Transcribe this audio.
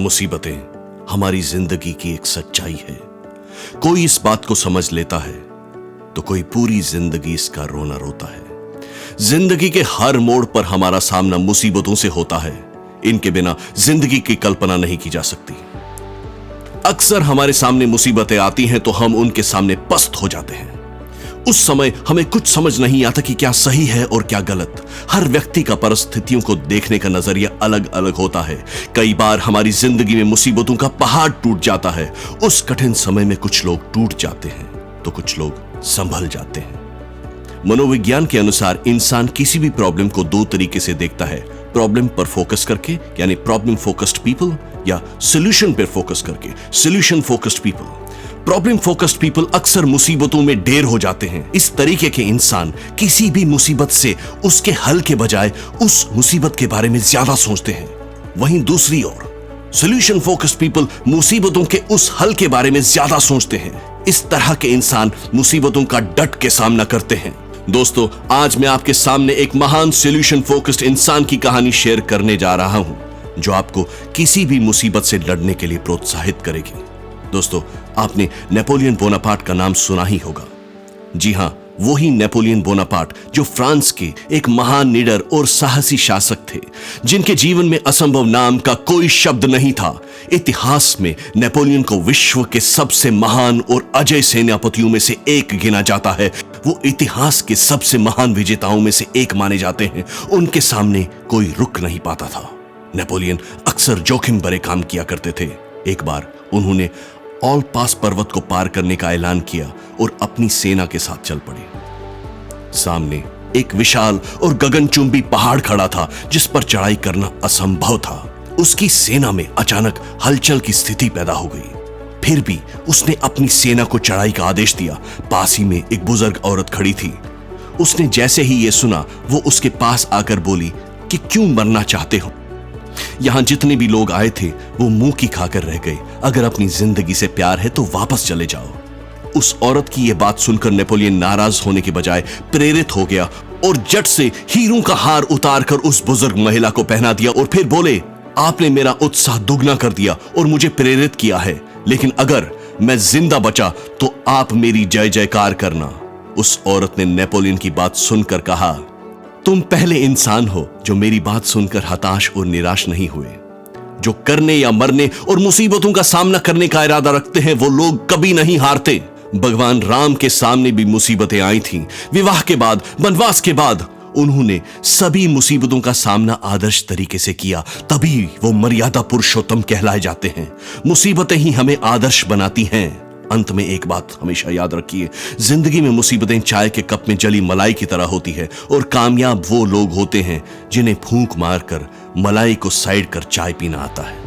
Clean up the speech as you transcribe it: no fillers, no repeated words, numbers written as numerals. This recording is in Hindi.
मुसीबतें हमारी जिंदगी की एक सच्चाई है। कोई इस बात को समझ लेता है तो कोई पूरी जिंदगी इसका रोना रोता है। जिंदगी के हर मोड़ पर हमारा सामना मुसीबतों से होता है। इनके बिना जिंदगी की कल्पना नहीं की जा सकती। अक्सर हमारे सामने मुसीबतें आती हैं तो हम उनके सामने पस्त हो जाते हैं। उस समय हमें कुछ समझ नहीं आता कि क्या सही है और क्या गलत। हर व्यक्ति का परिस्थितियों को देखने का नजरिया अलग अलग होता है। कई बार हमारी जिंदगी में मुसीबतों का पहाड़ टूट जाता है। उस कठिन समय में कुछ लोग टूट जाते हैं तो कुछ लोग संभल जाते हैं। मनोविज्ञान के अनुसार इंसान किसी भी प्रॉब्लम को दो तरीके से देखता है। प्रॉब्लम पर फोकस करके यानी प्रॉब्लम फोकस्ड पीपल, या सॉल्यूशन पर फोकस करके solution focused people. Problem focused people अक्सर मुसीबतों में ढेर हो जाते हैं। इस तरीके के इंसान किसी भी मुसीबत से उसके हल के बजाय उस मुसीबत के बारे में ज्यादा सोचते हैं। वहीं दूसरी ओर सॉल्यूशन फोकस्ड पीपल मुसीबतों के उस हल के बारे में ज्यादा सोचते हैं। इस तरह के इंसान मुसीबतों का डट के सामना करते हैं। दोस्तों, आज मैं आपके सामने एक महान सॉल्यूशन फोकस्ड इंसान की कहानी शेयर करने जा रहा हूं, जो आपको किसी भी मुसीबत से लड़ने के लिए प्रोत्साहित करेगी। दोस्तों, आपने नेपोलियन बोनापार्ट का नाम सुना ही होगा। जी हां, वही नेपोलियन बोनापार्ट जो फ्रांस के एक महान निडर और साहसी शासक थे, जिनके जीवन में असंभव नाम का कोई शब्द नहीं था। इतिहास में नेपोलियन को विश्व के सबसे महान और अजय सेनापतियों में से एक गिना जाता है। वो इतिहास के सबसे महान विजेताओं में से एक माने जाते हैं। उनके सामने कोई रुक नहीं पाता था। नेपोलियन अक्सर जोखिम भरे काम किया करते थे। एक बार उन्होंने ऑल पास पर्वत को पार करने का ऐलान किया और अपनी सेना के साथ चल पड़े। सामने एक विशाल और गगनचुंबी पहाड़ खड़ा था, जिस पर चढ़ाई करना असंभव था। उसकी सेना में अचानक हलचल की स्थिति पैदा हो गई। फिर भी उसने अपनी सेना को चढ़ाई का आदेश दिया। पास ही में एक बुजुर्ग औरत खड़ी थी। उसने जैसे ही यह सुना, वो उसके पास आकर बोली कि क्यों मरना चाहते हो? यहां जितने भी लोग आए थे वो मुंह की खाकर रह गए। अगर अपनी जिंदगी से प्यार है तो वापस चले जाओ। उस औरत की यह बात सुनकर नेपोलियन नाराज होने के बजाय प्रेरित हो गया और झट से हीरों का हार उतारकर उस बुजुर्ग महिला को पहना दिया और फिर बोले, आपने मेरा उत्साह दुगना कर दिया और मुझे प्रेरित किया है, लेकिन अगर मैं जिंदा बचा तो आप मेरी जय जयकार करना। उस औरत ने नेपोलियन की बात सुनकर कहा, तुम पहले इंसान हो जो मेरी बात सुनकर हताश और निराश नहीं हुए। जो करने या मरने और मुसीबतों का सामना करने का इरादा रखते हैं वो लोग कभी नहीं हारते। भगवान राम के सामने भी मुसीबतें आई थीं। विवाह के बाद, वनवास के बाद उन्होंने सभी मुसीबतों का सामना आदर्श तरीके से किया, तभी वो मर्यादा पुरुषोत्तम कहलाए जाते हैं। मुसीबतें ही हमें आदर्श बनाती हैं। अंत में एक बात हमेशा याद रखिए, जिंदगी में मुसीबतें चाय के कप में जली मलाई की तरह होती है और कामयाब वो लोग होते हैं जिन्हें फूंक मारकर मलाई को साइड कर चाय पीना आता है।